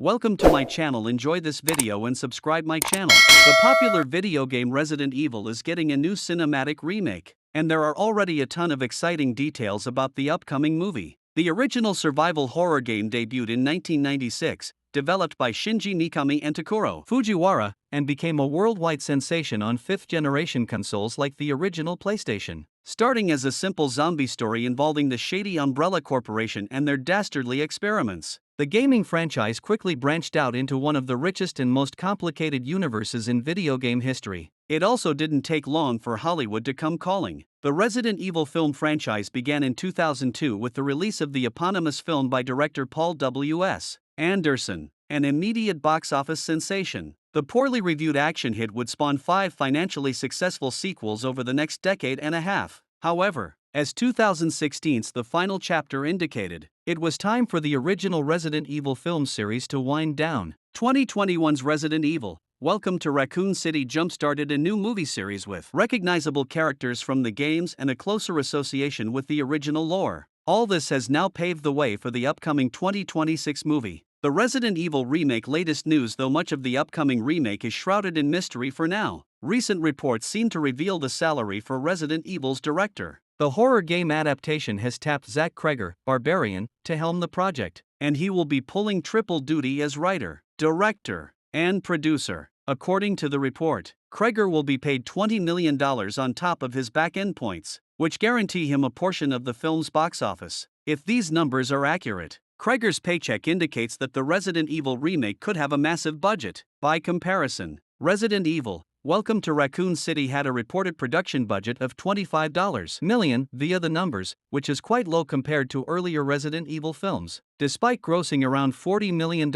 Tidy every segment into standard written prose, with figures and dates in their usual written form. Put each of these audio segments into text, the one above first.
Welcome to my channel. Enjoy this video and subscribe my channel. The popular video game Resident Evil is getting a new cinematic remake, and there are already a ton of exciting details about the upcoming movie. The original survival horror game debuted in 1996, developed by Shinji Mikami and Takuro Fujiwara, and became a worldwide sensation on fifth-generation consoles like the original PlayStation. Starting as a simple zombie story involving the shady Umbrella Corporation and their dastardly experiments, the gaming franchise quickly branched out into one of the richest and most complicated universes in video game history. It also didn't take long for Hollywood to come calling. The Resident Evil film franchise began in 2002 with the release of the eponymous film by director Paul W.S. Anderson, an immediate box office sensation. The poorly reviewed action hit would spawn 5 financially successful sequels over the next decade and a half. However, as 2016's The Final Chapter indicated, it was time for the original Resident Evil film series to wind down. 2021's Resident Evil, Welcome to Raccoon City jump-started a new movie series with recognizable characters from the games and a closer association with the original lore. All this has now paved the way for the upcoming 2026 movie. The Resident Evil remake. Latest news. Though much of the upcoming remake is shrouded in mystery for now, recent reports seem to reveal the salary for Resident Evil's director. The horror game adaptation has tapped Zach Kreger, Barbarian, to helm the project, and he will be pulling triple duty as writer, director, and producer. According to the report, Kreger will be paid $20 million on top of his back-end points, which guarantee him a portion of the film's box office. If these numbers are accurate, Kreger's paycheck indicates that the Resident Evil remake could have a massive budget. By comparison, Resident Evil, Welcome to Raccoon City had a reported production budget of $25 million via the numbers, which is quite low compared to earlier Resident Evil films. Despite grossing around $40 million,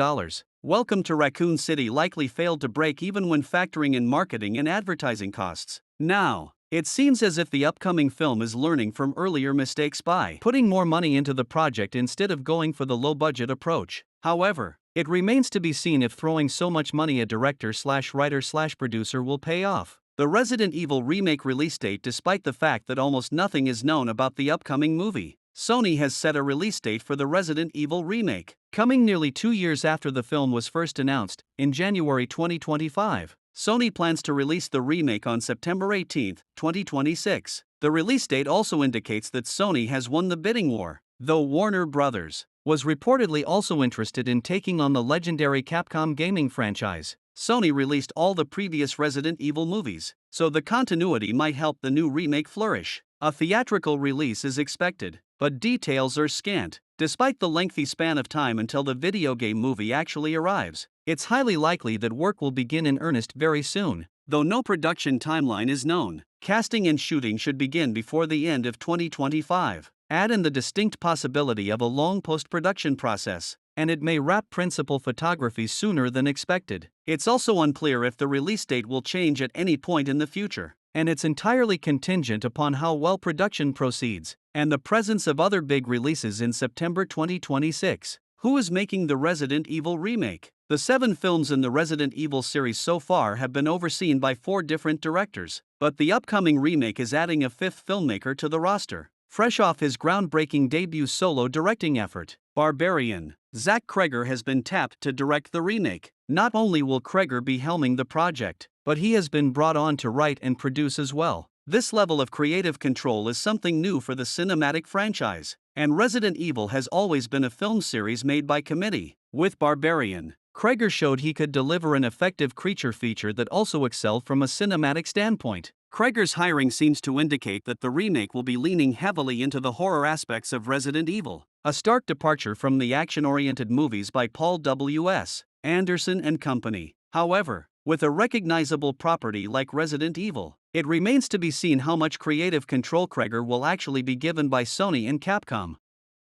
Welcome to Raccoon City likely failed to break even when factoring in marketing and advertising costs. Now, it seems as if the upcoming film is learning from earlier mistakes by putting more money into the project instead of going for the low-budget approach. However, it remains to be seen if throwing so much money at director/writer/producer will pay off. The Resident Evil remake release date. Despite the fact that almost nothing is known about the upcoming movie, Sony has set a release date for the Resident Evil remake, coming nearly 2 years after the film was first announced, in January 2025. Sony plans to release the remake on September 18, 2026. The release date also indicates that Sony has won the bidding war, though Warner Bros. Was reportedly also interested in taking on the legendary Capcom gaming franchise. Sony released all the previous Resident Evil movies, so the continuity might help the new remake flourish. A theatrical release is expected, but details are scant. Despite the lengthy span of time until the video game movie actually arrives, it's highly likely that work will begin in earnest very soon. Though no production timeline is known, casting and shooting should begin before the end of 2025. Add in the distinct possibility of a long post-production process, and it may wrap principal photography sooner than expected. It's also unclear if the release date will change at any point in the future, and it's entirely contingent upon how well production proceeds, and the presence of other big releases in September 2026. Who is making the Resident Evil remake? The 7 films in the Resident Evil series so far have been overseen by 4 different directors, but the upcoming remake is adding a 5th filmmaker to the roster. Fresh off his groundbreaking debut solo directing effort, Barbarian, Zach Kreger has been tapped to direct the remake. Not only will Kreger be helming the project, but he has been brought on to write and produce as well. This level of creative control is something new for the cinematic franchise, and Resident Evil has always been a film series made by committee. With Barbarian, Kreger showed he could deliver an effective creature feature that also excelled from a cinematic standpoint. Kreger's hiring seems to indicate that the remake will be leaning heavily into the horror aspects of Resident Evil, a stark departure from the action-oriented movies by Paul W.S. Anderson and company. However, with a recognizable property like Resident Evil, it remains to be seen how much creative control Kreger will actually be given by Sony and Capcom.